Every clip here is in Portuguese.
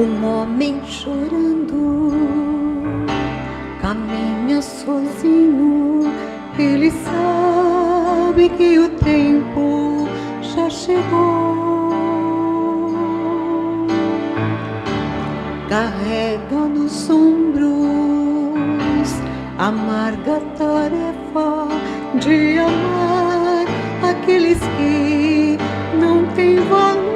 Um homem chorando caminha sozinho. Ele sabe que o tempo já chegou. Carrega nos ombros a amarga tarefa de amar aqueles que não têm valor.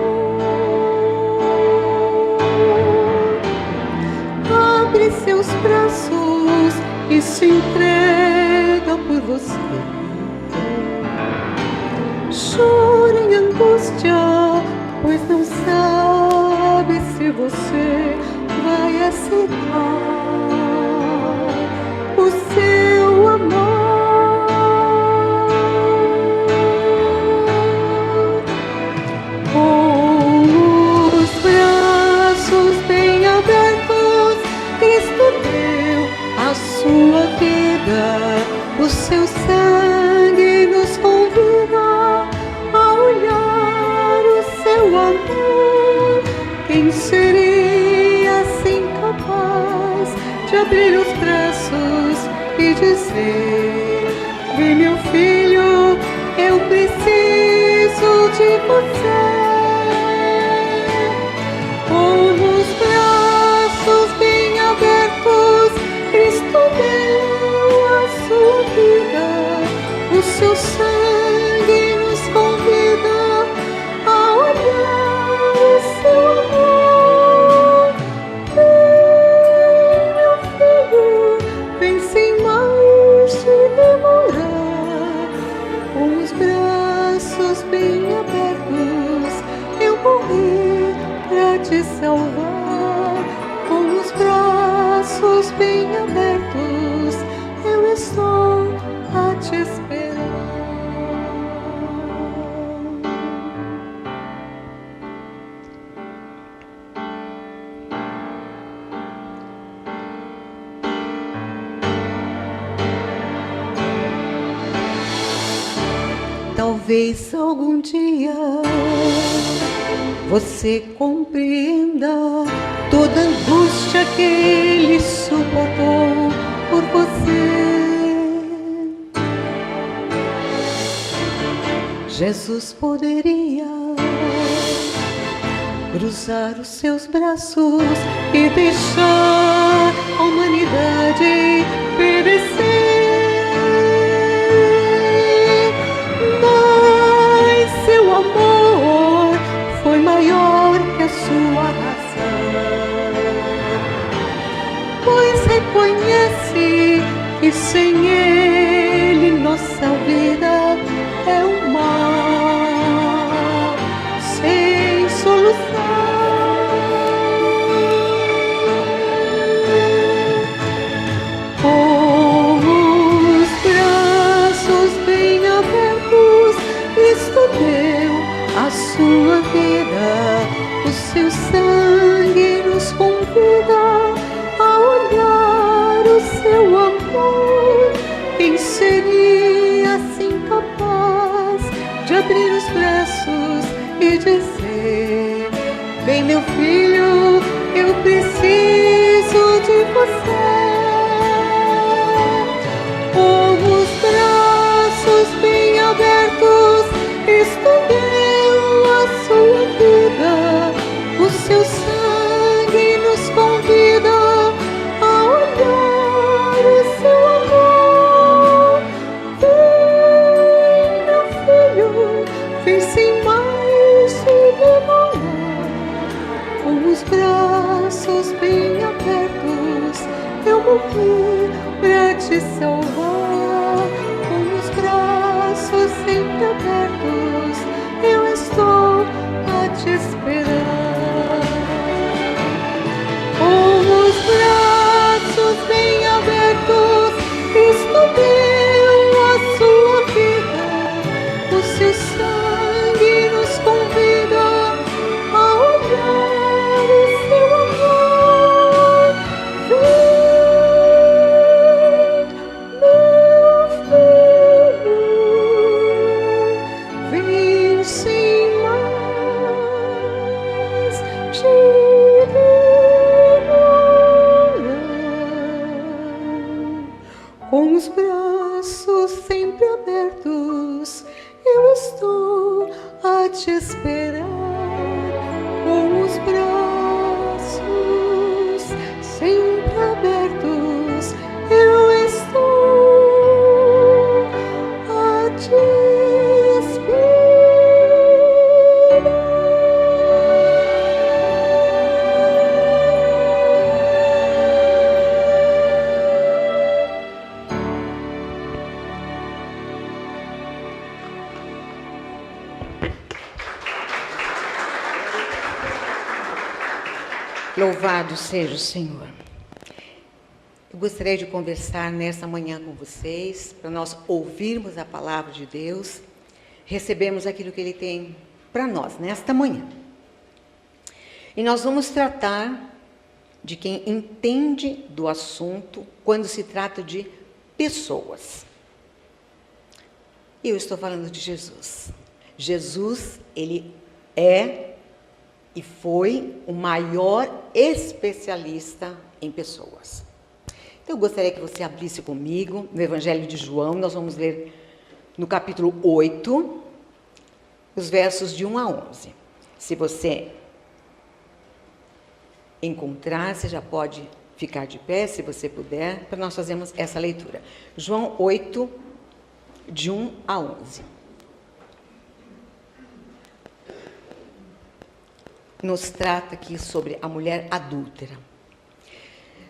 Abre seus braços e se entrega por você. Chora em angústia, pois não sabe se você vai aceitar o seu amor. Com os braços bem abertos, Cristo deu a sua vida, o seu sangue nos convida a olhar o seu amor. Quem seria assim capaz de abrir os braços e dizer: vem meu filho, eu preciso de você. Com os braços bem abertos, Cristo deu a sua vida, o seu sangue nos convida a olhar o seu amor. Vem, meu filho, vem sem mais te demorar. Com os braços bem abertos, eu morri pra te salvar. Com os braços bem abertos, eu estou a te esperar. Talvez algum dia você compreenda toda a angústia que Ele suportou por você. Jesus poderia cruzar os seus braços e deixar a humanidade perecer. Mas seu amor foi maior que a sua razão, pois reconhece que sem Ele nossa vida é um mar sem solução. Com os braços bem abertos, Cristo deu a sua vida, o seu sangue nos convida a olhar o seu amor. Quem seria assim capaz de abrir os braços e dizer: vem meu filho, eu preciso de você. Com os braços bem abertos, Cristo deu a sua vida, o seu sangue nos convida a olhar o seu amor. Vem meu filho, vem sem mais te demorar. Com os braços bem abertos, eu morri pra te salvar. Com os braços sempre abertos, eu estou a te esperar. Com os braços bem abertos, Cristo deu a sua vida, o seu sangue nos convida a olhar o seu amor. Vem, meu filho, vem sem mais estou a te esperar com os braços sempre abertos. Eu estou a te esperar. Louvado seja o Senhor. Eu gostaria de conversar nessa manhã com vocês, para nós ouvirmos a palavra de Deus, recebemos aquilo que Ele tem para nós nesta manhã. E nós vamos tratar de quem entende do assunto quando se trata de pessoas. E eu estou falando de Jesus. Jesus, Ele é e foi o maior especialista em pessoas. Então, eu gostaria que você abrisse comigo no Evangelho de João. Nós vamos ler no capítulo 8, os versos de 1 a 11. Se você encontrar, você já pode ficar de pé, se você puder, para nós fazermos essa leitura. João 8, de 1 a 11. Nos trata aqui sobre a mulher adúltera.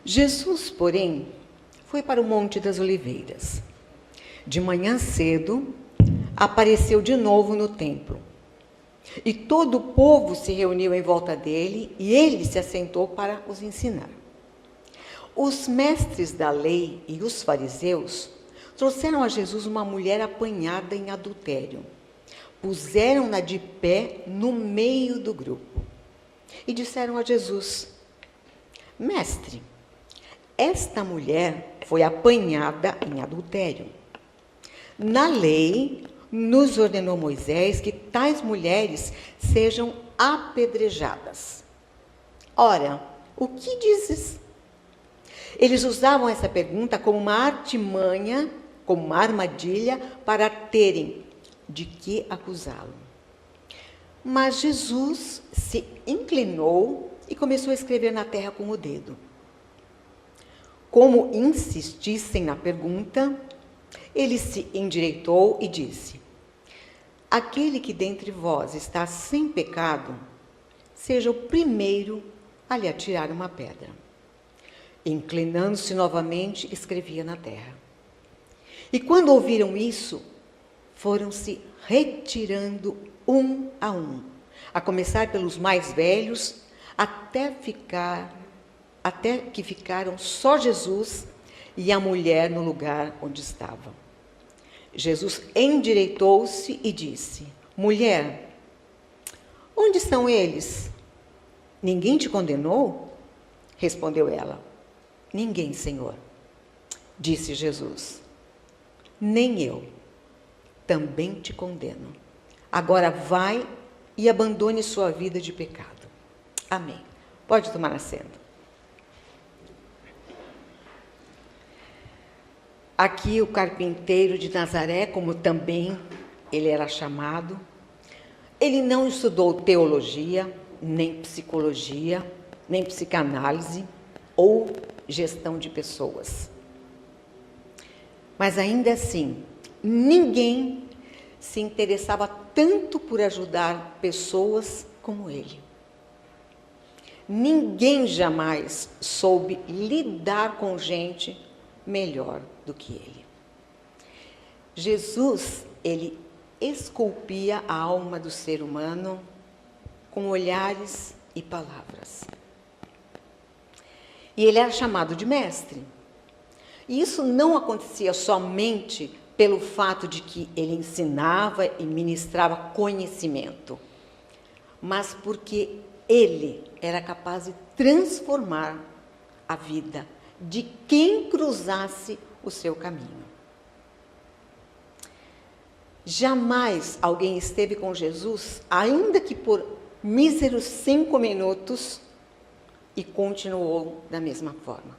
Jesus, porém, foi para o Monte das Oliveiras. De manhã cedo, apareceu de novo no templo. E todo o povo se reuniu em volta dele, e ele se assentou para os ensinar. Os mestres da lei e os fariseus trouxeram a Jesus uma mulher apanhada em adultério. Puseram-na de pé no meio do grupo. E disseram a Jesus: Mestre, esta mulher foi apanhada em adultério. Na lei, nos ordenou Moisés que tais mulheres sejam apedrejadas. Ora, o que dizes? Eles usavam essa pergunta como uma artimanha, como uma armadilha, para terem de que acusá-lo. Mas Jesus se inclinou e começou a escrever na terra com o dedo. Como insistissem na pergunta, ele se endireitou e disse: Aquele que dentre vós está sem pecado, seja o primeiro a lhe atirar uma pedra. Inclinando-se novamente, escrevia na terra. E quando ouviram isso, foram se retirando um, a começar pelos mais velhos, até que ficaram só Jesus e a mulher no lugar onde estava. Jesus endireitou-se e disse: Mulher, onde estão eles? Ninguém te condenou? Respondeu ela: Ninguém, Senhor. Disse Jesus: Nem eu também te condeno. Agora vai e abandone sua vida de pecado. Amém. Pode tomar assento. Aqui o carpinteiro de Nazaré, como também ele era chamado, ele não estudou teologia, nem psicologia, nem psicanálise ou gestão de pessoas. Mas ainda assim, ninguém se interessava tanto por ajudar pessoas como ele. Ninguém jamais soube lidar com gente melhor do que ele. Jesus, ele esculpia a alma do ser humano com olhares e palavras. E ele era chamado de mestre. E isso não acontecia somente pelo fato de que ele ensinava e ministrava conhecimento, mas porque ele era capaz de transformar a vida de quem cruzasse o seu caminho. Jamais alguém esteve com Jesus, ainda que por míseros 5 minutos, e continuou da mesma forma.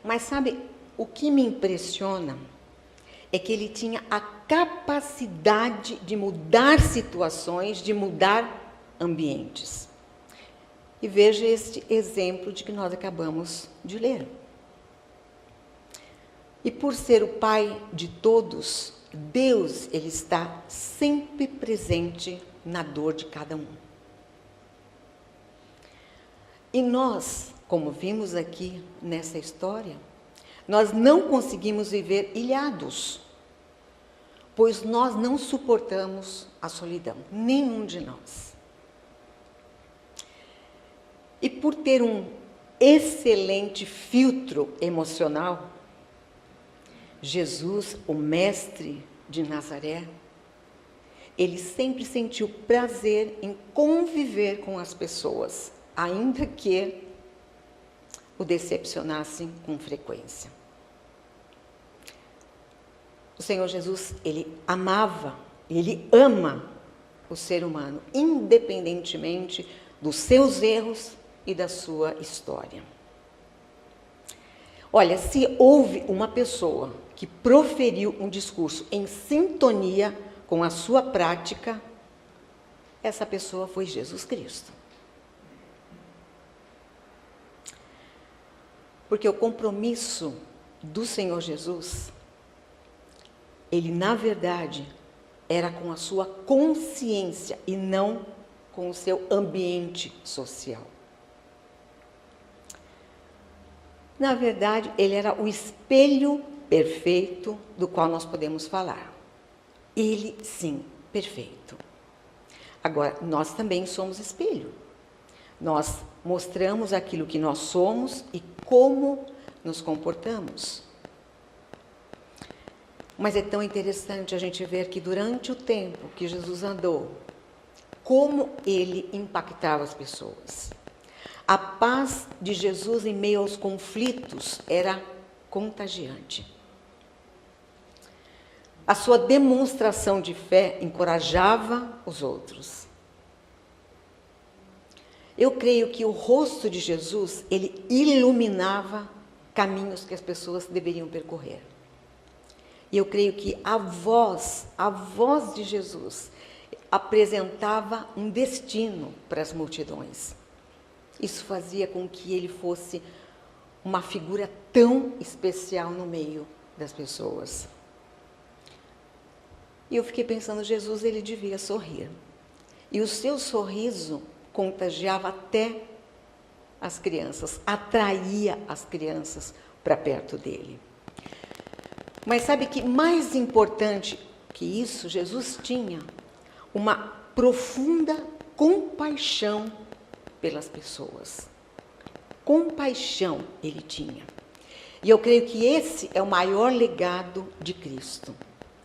Mas sabe, o que me impressiona é que ele tinha a capacidade de mudar situações, de mudar ambientes. E veja este exemplo de que nós acabamos de ler. E por ser o Pai de todos, Deus, ele está sempre presente na dor de cada um. E nós, como vimos aqui nessa história, nós não conseguimos viver ilhados, pois nós não suportamos a solidão, nenhum de nós. E por ter um excelente filtro emocional, Jesus, o mestre de Nazaré, ele sempre sentiu prazer em conviver com as pessoas, ainda que o decepcionassem com frequência. O Senhor Jesus, ele amava, ele ama o ser humano, independentemente dos seus erros e da sua história. Olha, se houve uma pessoa que proferiu um discurso em sintonia com a sua prática, essa pessoa foi Jesus Cristo. Porque o compromisso do Senhor Jesus, ele, na verdade, era com a sua consciência e não com o seu ambiente social. Na verdade, ele era o espelho perfeito do qual nós podemos falar. Ele, sim, perfeito. Agora, nós também somos espelho. Nós mostramos aquilo que nós somos e como nos comportamos. Mas é tão interessante a gente ver que durante o tempo que Jesus andou, como ele impactava as pessoas. A paz de Jesus em meio aos conflitos era contagiante. A sua demonstração de fé encorajava os outros. Eu creio que o rosto de Jesus, ele iluminava caminhos que as pessoas deveriam percorrer. E eu creio que a voz de Jesus apresentava um destino para as multidões. Isso fazia com que ele fosse uma figura tão especial no meio das pessoas. E eu fiquei pensando, Jesus, ele devia sorrir. E o seu sorriso contagiava até as crianças, atraía as crianças para perto dele. Mas sabe que mais importante que isso, Jesus tinha uma profunda compaixão pelas pessoas. Compaixão ele tinha. E eu creio que esse é o maior legado de Cristo,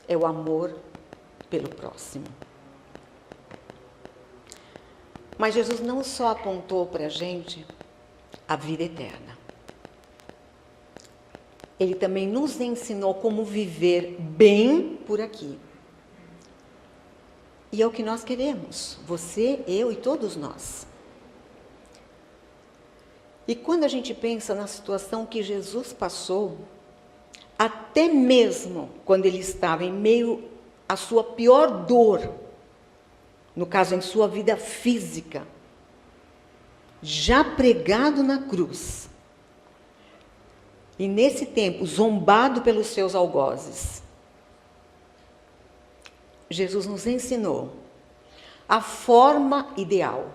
é o amor pelo próximo. Mas Jesus não só apontou para a gente a vida eterna. Ele também nos ensinou como viver bem por aqui. E é o que nós queremos, você, eu e todos nós. E quando a gente pensa na situação que Jesus passou, até mesmo quando ele estava em meio à sua pior dor, no caso em sua vida física, já pregado na cruz, e nesse tempo zombado pelos seus algozes, Jesus nos ensinou a forma ideal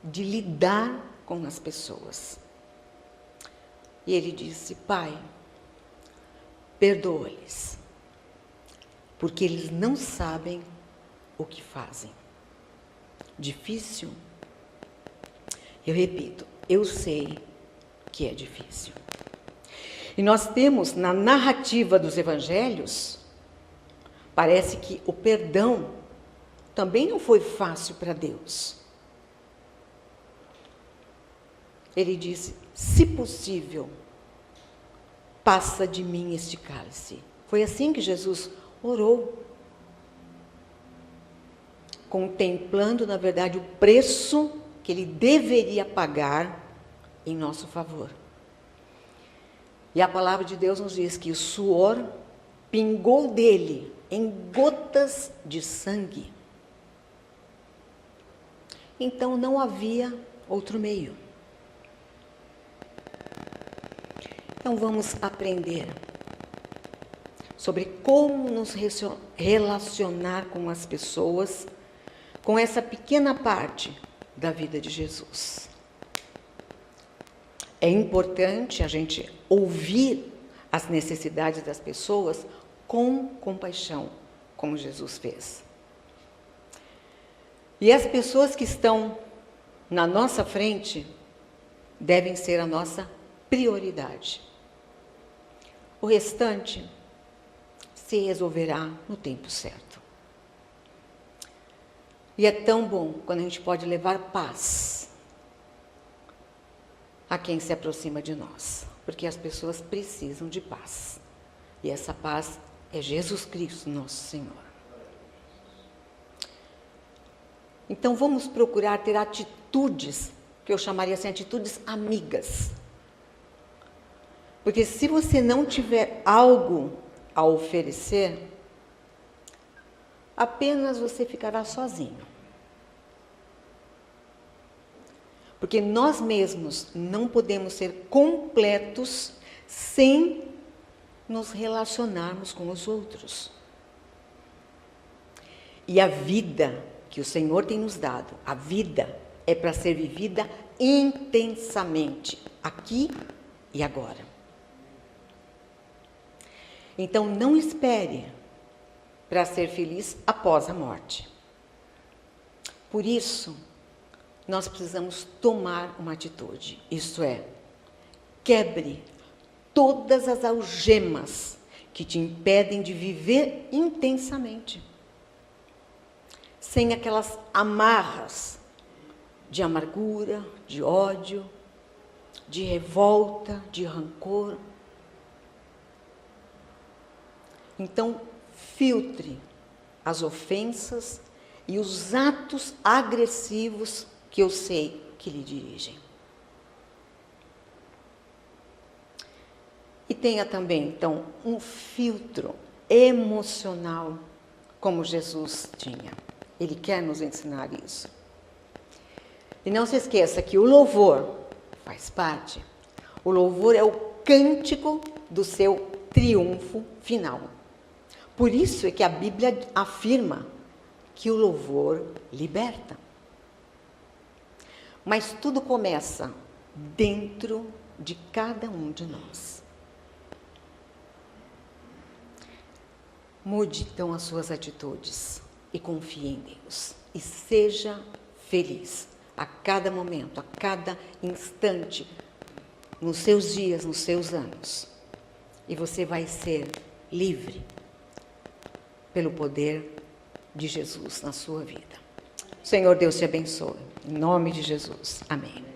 de lidar com as pessoas. E ele disse: Pai, perdoa-lhes, porque eles não sabem o que fazem. Difícil? Eu repito, eu sei que é difícil. E nós temos na narrativa dos evangelhos, parece que o perdão também não foi fácil para Deus. Ele disse: se possível, passa de mim este cálice. Foi assim que Jesus orou, contemplando, na verdade, o preço que ele deveria pagar em nosso favor. E a palavra de Deus nos diz que o suor pingou dele em gotas de sangue, então não havia outro meio. Então vamos aprender sobre como nos relacionar com as pessoas, com essa pequena parte da vida de Jesus. É importante a gente ouvir as necessidades das pessoas com compaixão, como Jesus fez. E as pessoas que estão na nossa frente devem ser a nossa prioridade. O restante se resolverá no tempo certo. E é tão bom quando a gente pode levar paz a quem se aproxima de nós, porque as pessoas precisam de paz. E essa paz é Jesus Cristo, nosso Senhor. Então vamos procurar ter atitudes, que eu chamaria assim, atitudes amigas. Porque se você não tiver algo a oferecer, apenas você ficará sozinho. Porque nós mesmos não podemos ser completos sem nos relacionarmos com os outros. E a vida que o Senhor tem nos dado, a vida é para ser vivida intensamente, aqui e agora. Então não espere para ser feliz após a morte. Por isso, nós precisamos tomar uma atitude, isto é, quebre todas as algemas que te impedem de viver intensamente, sem aquelas amarras de amargura, de ódio, de revolta, de rancor. Então, filtre as ofensas e os atos agressivos que eu sei que lhe dirigem. E tenha também, então, um filtro emocional, como Jesus tinha. Ele quer nos ensinar isso. E não se esqueça que o louvor faz parte. O louvor é o cântico do seu triunfo final. Por isso é que a Bíblia afirma que o louvor liberta. Mas tudo começa dentro de cada um de nós. Mude então as suas atitudes e confie em Deus. E seja feliz a cada momento, a cada instante, nos seus dias, nos seus anos. E você vai ser livre pelo poder de Jesus na sua vida. Senhor Deus te abençoe. Em nome de Jesus. Amém.